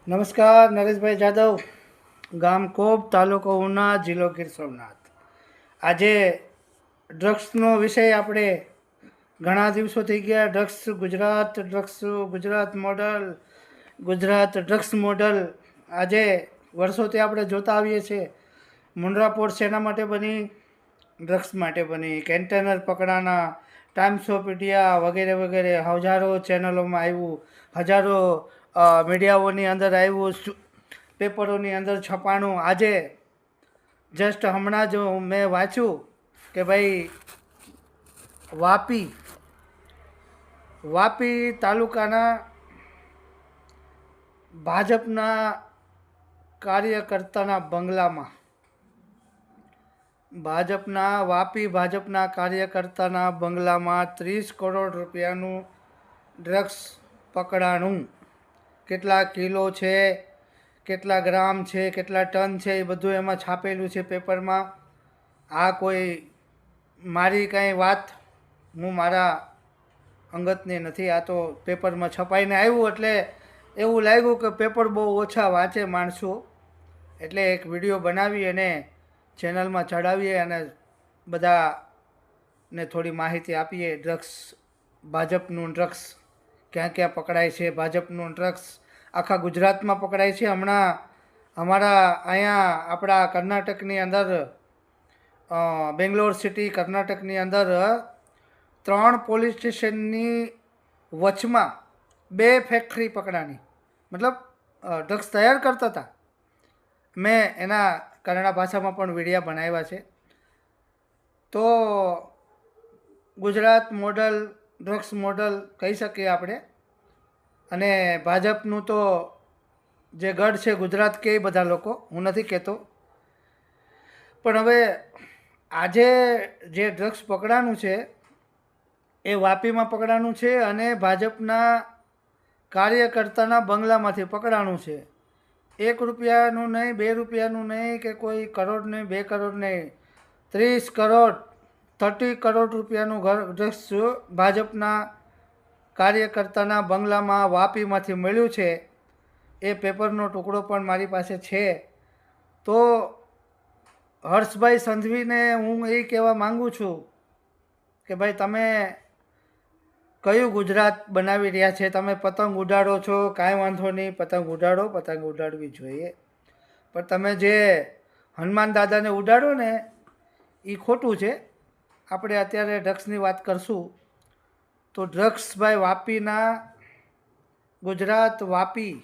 નમસ્કાર, નરેશભાઈ જાદવ, ગામ કોબ, તાલુકો ઉના, જિલ્લો ગીર સોમનાથ. આજે ડ્રગ્સનો વિષય આપણે ઘણા દિવસો થઈ ગયા. Gujarat model, Gujarat drugs model. આજે વર્ષોથી આપણે જોતા આવીએ છીએ. મુન્દ્રા પોર્ટ શેના માટે બની? ડ્રગ્સ માટે બની. કન્ટેનર પકડાના, ટાઈમ્સ ઓફ ઇન્ડિયા વગેરે વગેરે હજારો ચેનલોમાં આવ્યું, હજારો મીડિયાઓની અંદર આવ્યું, પેપરોની અંદર છપાણું. આજે જસ્ટ હમણાં જ મેં વાંચ્યું કે ભાઈ વાપી તાલુકાના ભાજપના કાર્યકર્તાના બંગલામાં ભાજપના કાર્યકર્તાના બંગલામાં 30 કરોડ રૂપિયાનું ડ્રગ્સ પકડાણું. કેટલા કિલો છે, કેટલા ગ્રામ છે, કેટલા ટન છે, એ બધું એમાં છાપેલું છે પેપરમાં. આ કોઈ મારી કાંઈ વાત હું મારા અંગતની નથી, આ તો પેપરમાં છપાઈને આવ્યું. એટલે એવું લાગ્યું કે પેપર બહુ ઓછા વાંચે માણસો, એટલે એક વિડીયો બનાવી અને ચેનલમાં ચડાવીએ અને બધાને થોડી માહિતી આપીએ. ભાજપનું ડ્રગ્સ ક્યાં ક્યાં પકડાય છે. ભાજપનું ડ્રગ્સ આખા ગુજરાતમાં પકડાય છે. હમણાં અમારા અહીંયા આપણા કર્ણાટકની અંદર, બેંગ્લોર સિટી કર્ણાટકની અંદર 3 પોલીસ સ્ટેશનની વચમાં 2 ફેક્ટરી પકડાની. મતલબ ડ્રગ્સ તૈયાર કરતા હતા. મેં એના કન્નડા ભાષામાં પણ વિડીયા બનાવ્યા છે. તો ગુજરાત મોડલ, ડ્રગ્સ મોડલ કહી શકીએ આપણે. અને ભાજપનું તો જે ગઢ છે ગુજરાત કહે બધા લોકો, હું નથી કહેતો. પણ હવે આજે જે ડ્રગ્સ પકડાનું છે એ વાપીમાં પકડાનું છે અને ભાજપના કાર્યકર્તાના બંગલામાંથી પકડાનું છે. 1 રૂપિયાનું નહીં, 2 રૂપિયાનું નહીં, કે કોઈ કરોડ નહીં, 2 કરોડ નહીં, 30 કરોડ રૂપિયાનું ડ્રગ્સ ભાજપના કાર્યકર્તાના બંગલામાં વાપીમાંથી મળ્યું છે. એ પેપરનો ટુકડો પણ મારી પાસે છે. તો હર્ષભાઈ સંધવીને હું એ કહેવા માગું છું કે ભાઈ તમે કયું ગુજરાત બનાવી રહ્યા છે? તમે પતંગ ઉડાડો છો, કાંઈ વાંધો નહીં, પતંગ ઉડાડો, પતંગ ઉડાડવી જોઈએ. પણ તમે જે હનુમાન દાદાને ઉડાડો ને એ ખોટું છે. આપણે અત્યારે ડ્રગ્સની વાત કરશું. તો ડ્રગ્સ ભાઈ ગુજરાત વાપી